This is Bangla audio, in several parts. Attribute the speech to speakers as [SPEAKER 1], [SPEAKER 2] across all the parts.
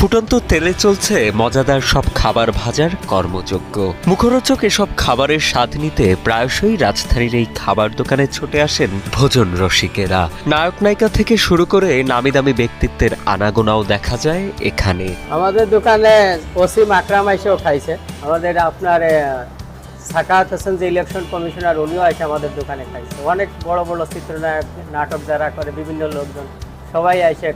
[SPEAKER 1] ফুটন্ত তেলে চলছে মজাদার সব খাবার ভাজার কর্মযজ্ঞ। মুখরোচক এসব খাবারের স্বাদ নিতে প্রায়শই রাজধানীর এই খাবার দোকানে ছুটে আসেন ভোজন রসিকেরা। নায়ক নায়িকা থেকে শুরু করে নামি দামি ব্যক্তিত্বের আনাগোনাও দেখা যায় এখানে।
[SPEAKER 2] আমাদের দোকানে ওসিম আকরাম এসেও খাইছে। আমাদের আপনার সাকাত হোসেন যে ইলেকশন কমিশনার, উনিও এসে আমাদের দোকানে খাইছে। অনেক বড় বড় চিত্রনায়ক, নাটক যারা করে, বিভিন্ন লোকজন সবাই এসে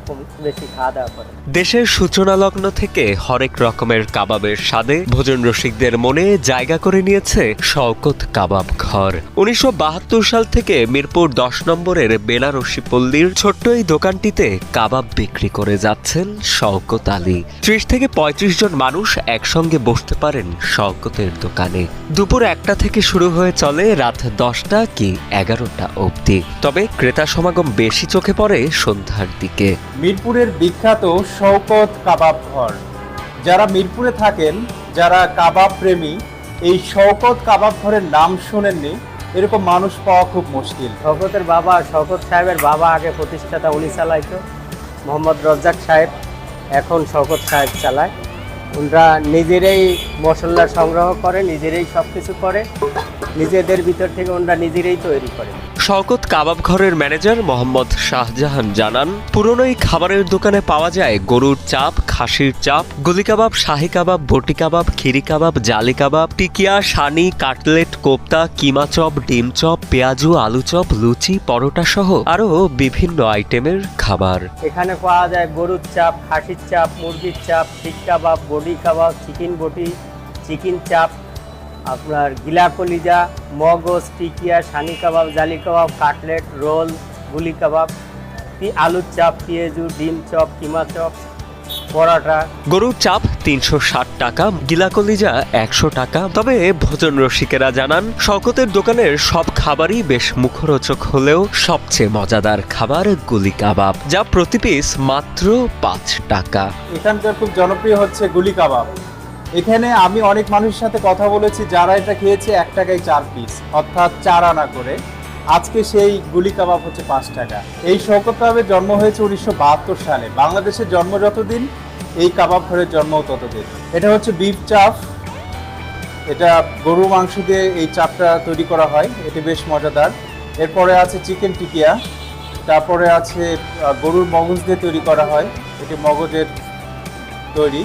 [SPEAKER 2] বেশি খাওয়া দাওয়া করে।
[SPEAKER 1] দেশের সূচনা লগ্ন থেকে হরেক রকমের কাবাবের স্বাদে ভোজন রসিকদের মনে জায়গা করে নিয়েছে শওকত কাবাব ঘর। ১৯৭২ সাল থেকে মিরপুর ১০ নম্বরের বেনারসি পল্লীর ছোট্ট এই দোকানটিতে কাবাব বিক্রি করে যাচ্ছেন শওকত আলী। ৩০ থেকে ৩৫ জন মানুষ একসঙ্গে বসতে পারেন শওকতের দোকানে। দুপুর ১টা থেকে শুরু হয়ে চলে রাত ১০টা কি ১১টা অবধি। তবে ক্রেতা সমাগম বেশি চোখে পড়ে সন্ধ্যার দিকে।
[SPEAKER 3] মিরপুরের বিখ্যাত শওকত কাবাব ঘর। যারা মিরপুরে থাকেন, যারা কাবাব প্রেমী, এই শওকত কাবাব ঘরের নাম শোনেননি এরকম মানুষ পাওয়া খুব মুশকিল।
[SPEAKER 2] শওকতের বাবা, শওকত সাহেবের বাবা আগে প্রতিষ্ঠাতা উনি চালাইতো, মোহাম্মদ রজ্জাক সাহেব। এখন শওকত সাহেব চালায়। ওনারা নিজেরাই মশলা সংগ্রহ করে, নিজেরাই সব কিছু করে, নিজেদের ভিতর থেকে ওনারা নিজেরাই তৈরি করে।
[SPEAKER 1] শওকত কাবাব ঘরের ম্যানেজার মোহাম্মদ শাহজাহান জানান, পুরনো এই খাবারের দোকানে পাওয়া যায় গরুর চাপ, খাসির চাপ, গুলি কাবাব, শাহী কাবাব, বটি কাবাব, খিরি কাবাব, জালি কাবাব, টিকিয়া, সানি, কাটলেট, কোপ্তা, কিমা চপ, ডিম চপ, পেঁয়াজু, আলু চপ, লুচি, পরোটা সহ আরও বিভিন্ন আইটেমের খাবার।
[SPEAKER 2] এখানে পাওয়া যায় গরুর চাপ, খাসির চাপ, মুরগির চাপ, শিক কাবাব, বডি কাবাব, চিকেন বটি, চিকেন চাপ, আপনার গিলা কলিজা, মগজ, টিকিয়া, সানি কাবাব, জালি কাবাব, কাটলেট, রোল, গুলি কাবাব, আলুর চাপ, পেঁয়াজু, ডিম চপ, কিমা চপ, পরোটা।
[SPEAKER 1] গরুর চাপ ৩৬০ টাকা, গিলা কলিজা ১০০ টাকা। তবে ভোজন রসিকেরা জানান, শওকতের দোকানের সব খাবারই বেশ মুখরোচক হলেও সবচেয়ে মজাদার খাবার গুলি কাবাব, যা প্রতি পিস মাত্র ৫ টাকা।
[SPEAKER 3] এখানকার খুব জনপ্রিয় হচ্ছে গুলি কাবাব। এখানে আমি অনেক মানুষের সাথে কথা বলেছি যারা এটা খেয়েছে ১ টাকায় ৪ পিস, অর্থাৎ ৪ আনা করে। আজকে সেই গুলি কাবাব হচ্ছে ৫ টাকা। এই শওকত কাবাবের জন্ম হয়েছে ১৯৭২ সালে। বাংলাদেশের জন্ম যতদিন, এই কাবাব ঘরের জন্মও ততদিন। এটা হচ্ছে বিফ চাপ। এটা গরু মাংস দিয়ে এই চাপটা তৈরি করা হয়, এটি বেশ মজাদার। এরপরে আছে চিকেন টিকিয়া, তারপরে আছে গরুর মগজ দিয়ে তৈরি করা হয়, এটি মগজের তৈরি,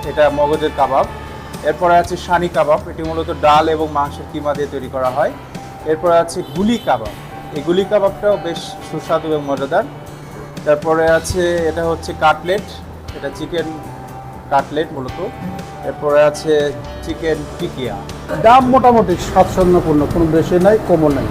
[SPEAKER 3] এটা মগজের কাবাব। এরপরে আছে সানি কাবাব, এটি মূলত ডাল এবং মাংসের কিমা দিয়ে তৈরি করা হয়। এরপরে আছে গুলি কাবাব, এই গুলি কাবাবটাও বেশ সুস্বাদু এবং মজাদার। তারপরে আছে এটা হচ্ছে কাটলেট, এটা চিকেন কাটলেট মূলত। এরপরে আছে চিকেন টিকিয়া।
[SPEAKER 4] দাম মোটামুটি স্বাচ্ছন্দ্যপূর্ণ, কোনো বেশি নাই কমও নাই।